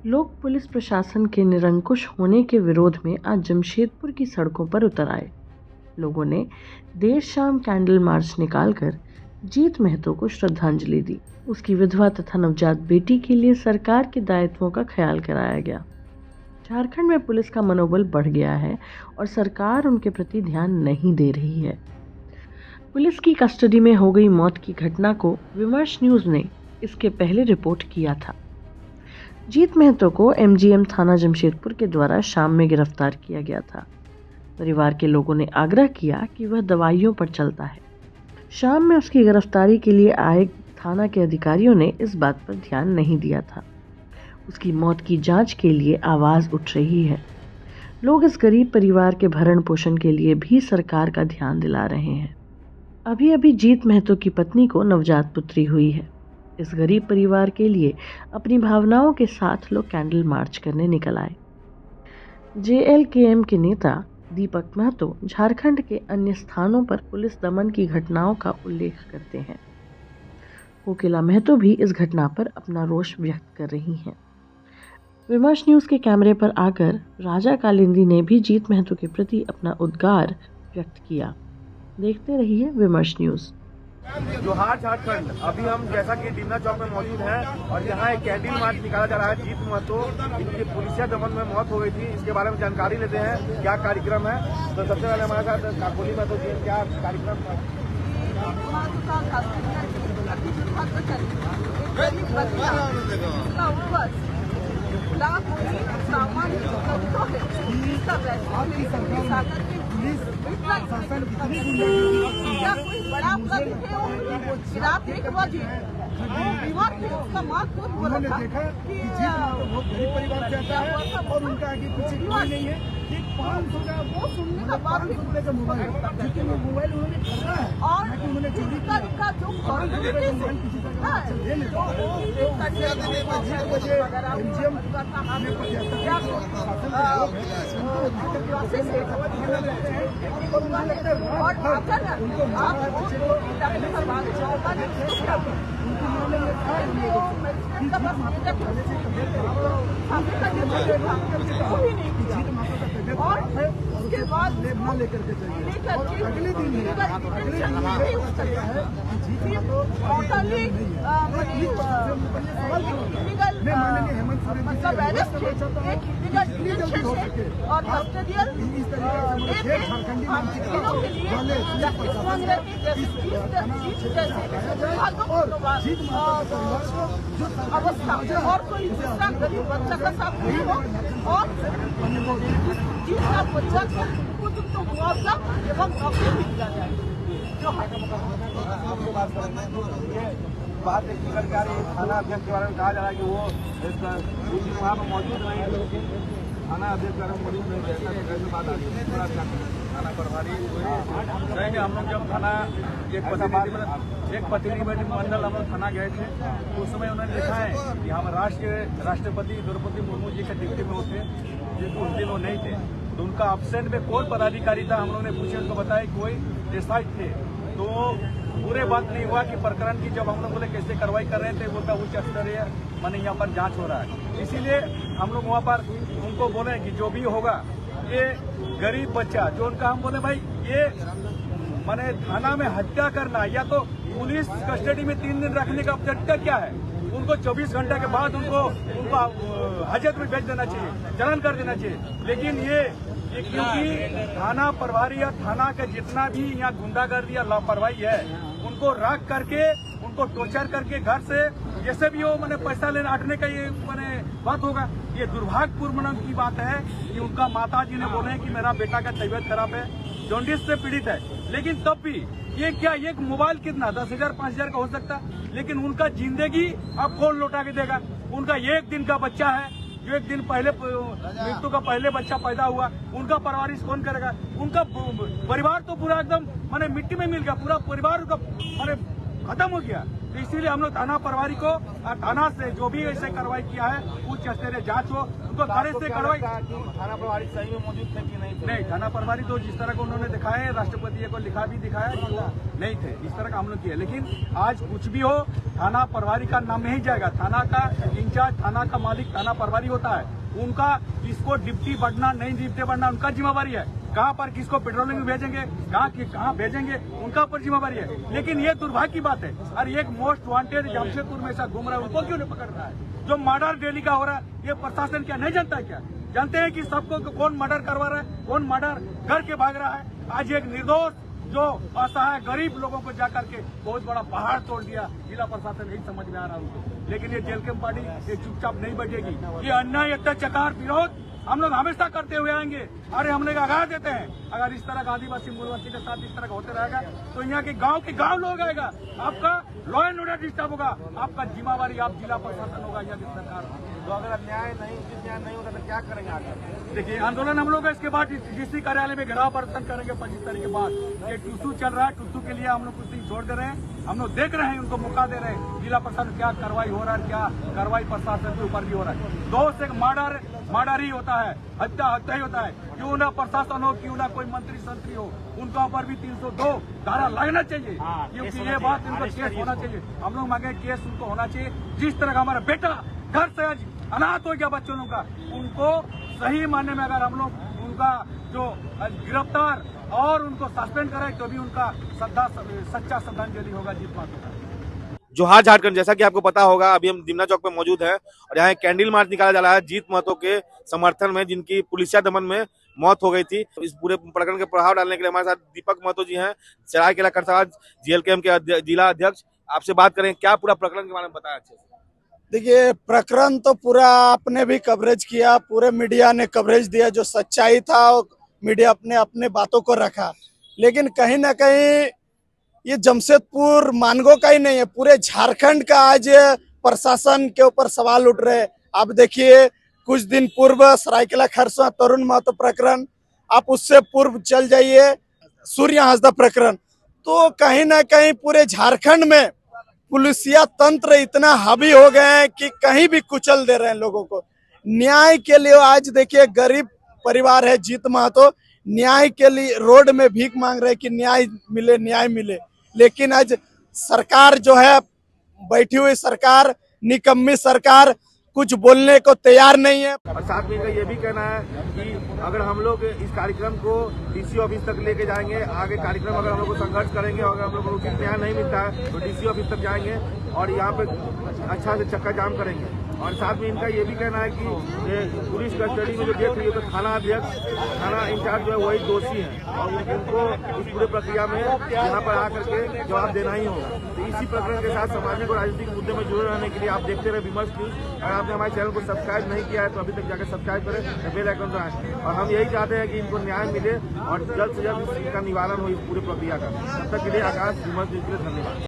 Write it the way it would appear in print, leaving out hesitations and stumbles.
लोग पुलिस प्रशासन के निरंकुश होने के विरोध में आज जमशेदपुर की सड़कों पर उतर आए। लोगों ने देर शाम कैंडल मार्च निकालकर जीत महतो को श्रद्धांजलि दी। उसकी विधवा तथा नवजात बेटी के लिए सरकार के दायित्वों का ख्याल कराया गया। झारखंड में पुलिस का मनोबल बढ़ गया है और सरकार उनके प्रति ध्यान नहीं दे रही है। पुलिस की कस्टडी में हो गई मौत की घटना को विमर्श न्यूज ने इसके पहले रिपोर्ट किया था। जीत महतो को एमजीएम थाना जमशेदपुर के द्वारा शाम में गिरफ्तार किया गया था। परिवार के लोगों ने आग्रह किया कि वह दवाइयों पर चलता है। शाम में उसकी गिरफ्तारी के लिए आए थाना के अधिकारियों ने इस बात पर ध्यान नहीं दिया था। उसकी मौत की जांच के लिए आवाज उठ रही है। लोग इस गरीब परिवार के भरण पोषण के लिए भी सरकार का ध्यान दिला रहे हैं। अभी अभी जीत महतो की पत्नी को नवजात पुत्री हुई है। इस गरीब परिवार के लिए अपनी भावनाओं के साथ लोग कैंडल मार्च करने निकल आए। जेएलकेएम के नेता दीपक महतो झारखंड के अन्य स्थानों पर पुलिस दमन की घटनाओं का उल्लेख करते हैं। कोकिला महतो भी इस घटना पर अपना रोष व्यक्त कर रही हैं। विमर्श न्यूज के कैमरे पर आकर राजा कालिंदी ने भी जीत महतो के प्रति अपना उद्गार व्यक्त किया। देखते रहिए विमर्श न्यूज। जोहार झारखंड। अभी हम जैसा कि डिमना चौक में मौजूद हैं और यहाँ एक कैंडल मार्च निकाला जा रहा है। जीत महतो इनकी पुलिसिया दमन में मौत हो गई थी, इसके बारे में जानकारी लेते हैं क्या कार्यक्रम है। तो सबसे पहले हमारे साथ काकोली महतो जी, क्या कार्यक्रम है? क्या कोई बड़ा अपराधी थे रात 1 बजे बीमार थे, उसका माँ खुद बोला था कि बहुत गरीब परिवार से आता है और उनका आगे पीछे कोई नहीं है। 500 का वो सुनने का बाद भी का मोबाइल, क्योंकि वो मोबाइल उन्होंने खरीदा है और उन्होंने चोरी का जो और उसके बाद लेकर के अगले दिन मतलब और कस्टडियल अवस्था और कोई दूसरा गरीब बच्चा का साथ नहीं हो और जिसका बच्चा को तो मुआवजा एवं नौकरी मिल जाए। बात निकल के आ रही है। थाना अध्यक्ष के बारे में कहा जा रहा है कि वो वहाँ पर मौजूद नहीं है। थाना अध्यक्ष के बारे में मौजूद नहीं है, कैसे बात आ रही है? थाना प्रभारी रहेंगे। हम लोग जब थाना एक प्रतिनिधि मंडल हम लोग थाना गए थे, उस समय उन्होंने देखा है कि हम राष्ट्रपति द्रौपदी मुर्मू जी के ड्यूटी में होते, जिनको उस दिन वो नहीं थे, तो उनका एब्सेंट में कौन पदाधिकारी था हम लोगों ने पूछे, उनको बताया कोई डिसाइड थे। तो पूरे बात नहीं हुआ कि प्रकरण की जब हम लोग बोले कैसे कार्रवाई कर रहे थे, वो का उच्च स्तरीय माने यहाँ पर जांच हो रहा है। इसीलिए हम लोग वहाँ पर उनको बोले कि जो भी होगा, ये गरीब बच्चा जो उनका, हम बोले भाई ये माने थाना में हत्या करना या तो पुलिस कस्टडी में 3 दिन रखने का औचित्य क्या है? उनको 24 घंटे के बाद उनको हाजत में भेज देना चाहिए, चालान कर देना चाहिए। लेकिन ये क्योंकि थाना प्रभारी या थाना का जितना भी यहाँ गुंडागर्दी या लापरवाही है, उनको रख करके उनको टॉर्चर करके घर से जैसे भी हो मैंने पैसा लेना हटने का ये मैंने बात होगा। ये दुर्भाग्यपूर्ण की बात है कि उनका माता जी ने बोले कि मेरा बेटा का तबीयत खराब है, जॉन्डिस से पीड़ित है, लेकिन तब भी ये क्या ये मोबाइल कितना 10,000 5,000 का हो सकता, लेकिन उनका जिंदगी अब कौन लौटा के देगा? उनका 1 दिन का बच्चा है, जो 1 दिन पहले मृत्यु का पहले बच्चा पैदा हुआ, उनका परवरिश कौन करेगा? उनका परिवार तो पूरा एकदम माने मिट्टी में मिल गया, पूरा परिवार का माने खत्म हो गया। तो इसीलिए हम लोग थाना प्रभारी को और थाना से जो भी ऐसे कार्रवाई किया है उच्च स्तरीय जांच हो, उनको कड़े से कार्रवाई। थाना प्रभारी सही में मौजूद थे कि नहीं, थाना प्रभारी तो जिस तरह को उन्होंने दिखाया है, राष्ट्रपति को लिखा भी दिखाया कि वो नहीं थे, इस तरह का हम लोग किया। लेकिन आज कुछ भी हो, थाना प्रभारी का नाम नहीं जाएगा। थाना का इंचार्ज, थाना का मालिक थाना प्रभारी होता है। उनका किसको डिप्टी बढ़ना नहीं डिप्टी बढ़ना उनका जिम्मेवारी है। कहाँ पर किसको पेट्रोलिंग में भेजेंगे, कहाँ भेजेंगे, उनका ऊपर जिम्मेवारी है। लेकिन ये दुर्भाग्य की बात है, और एक मोस्ट वांटेड जमशेदपुर में ऐसा घूम रहा है, उनको क्यों नहीं पकड़ रहा है? जो मर्डर डेली का हो रहा है, ये प्रशासन क्या नहीं जानता है क्या? जानते हैं कि सबको कौन मर्डर करवा रहा है, कौन मर्डर करके भाग रहा है। आज एक निर्दोष जो असहाय गरीब लोगों को जाकर के बहुत बड़ा पहाड़ तोड़ दिया, जिला प्रशासन नहीं समझ में आ रहा उनको। लेकिन ये जेल कैंप पार्टी ये चुपचाप नहीं बैठेगी। ये अन्याय अत्याचार विरोध हम लोग हमेशा करते हुए आएंगे। अरे हम लोग आगाह देते हैं, अगर इस तरह का आदिवासी मूलवासी के साथ इस तरह का होते रहेगा तो यहाँ के गांव लोग आएगा, आपका लॉ एंड ऑर्डर डिस्टर्ब होगा, आपका जिम्मेवारी आप जिला प्रशासन होगा, यहाँ की सरकार। तो अगर न्याय नहीं होता तो क्या करेंगे आगे? देखिए, आंदोलन हम लोग इसके बाद डीसी कार्यालय में घेराव प्रदर्शन करेंगे 25 तारीख के बाद। ये टूसू चल रहा है, टूसू के लिए हम लोग कुछ दिन छोड़ दे रहे हैं। हम लोग देख रहे हैं, उनको मौका दे रहे हैं, जिला प्रशासन क्या कार्रवाई हो रहा है, क्या कार्रवाई प्रशासन के ऊपर भी हो रहा है। 2 से मर्डर ही होता है, हत्या ही होता है। क्यों ना प्रशासन हो, क्यों ना कोई मंत्री संतरी हो, उनका ऊपर भी 302 धारा लगना चाहिए, क्योंकि ये बात इनको केस होना चाहिए। हम लोग मांगे केस उनको होना चाहिए। जिस तरह का हमारा बेटा घर से आज अनाथ हो गया बच्चों का, उनको सही मानने में अगर हम लोग उनका जो गिरफ्तार और उनको सस्पेंड कराए तो भी उनका सच्चा श्रद्धांजलि होगा जीत महतो का। जोहार झारखंड, जैसा कि आपको पता होगा अभी हम दिमना चौक पे मौजूद हैं और यहाँ कैंडल मार्च निकाला जा रहा है जीत महतो के समर्थन में, जिनकी पुलिसिया दमन में मौत हो गई थी। इस पूरे प्रकरण के प्रभाव डालने के लिए हमारे साथ दीपक महतो जी हैं, सरायकेला खरसावां जेएलकेएम के जिला अध्यक्ष। आपसे बात करें, क्या पूरा प्रकरण के बारे में बताया अच्छे से? देखिए, प्रकरण तो पूरा आपने भी कवरेज किया, पूरे मीडिया ने कवरेज दिया, जो सच्चाई था मीडिया अपने बातों को रखा। लेकिन कहीं ना कहीं ये जमशेदपुर मानगो का ही नहीं है, पूरे झारखंड का आज प्रशासन के ऊपर सवाल उठ रहे हैं। आप देखिए, कुछ दिन पूर्व सरायकेला खरसावां तरुण महतो प्रकरण, आप उससे पूर्व चल जाइए सूर्य हांसदा प्रकरण। तो कहीं ना कहीं पूरे झारखंड में पुलिसिया तंत्र इतना हावी हो गए हैं कि कहीं भी कुचल दे रहे हैं लोगों को। न्याय के लिए आज देखिए, गरीब परिवार है जीत महतो, न्याय के लिए रोड में भीख मांग रहे हैं कि न्याय मिले। लेकिन आज सरकार जो है, बैठी हुई सरकार, निकम्मी सरकार, कुछ बोलने को तैयार नहीं है। और साथ में इनका ये भी कहना है कि अगर हम लोग इस कार्यक्रम को डीसी ऑफिस तक लेके जाएंगे, आगे कार्यक्रम अगर हम लोग को संघर्ष करेंगे और अगर हम लोग को उचित न्याय नहीं मिलता है तो डीसी ऑफिस तक जाएंगे और यहाँ पे अच्छा से चक्का जाम करेंगे। और साथ में इनका ये भी कहना है कि पुलिस कस्टडी में जो डेथ हुई है तो थाना अध्यक्ष, थाना इंचार्ज जो है वही दोषी हैं और उनको इस पूरे प्रक्रिया में यहाँ पर आकर के जवाब देना ही होगा। तो इसी प्रकरण के साथ सामाजिक और राजनीतिक मुद्दे में जुड़े रहने के लिए आप देखते रहे विमर्श न्यूज। अगर आपने हमारे चैनल को सब्सक्राइब नहीं किया है तो अभी तक जाकर सब्सक्राइब करें, बेल आइकन दबाएं। और हम यही चाहते हैं कि इनको न्याय मिले और जल्द से जल्द इसका निवारण हो इस पूरी प्रक्रिया का। तब तक के लिए आकाश विमर्श न्यूज के लिए धन्यवाद।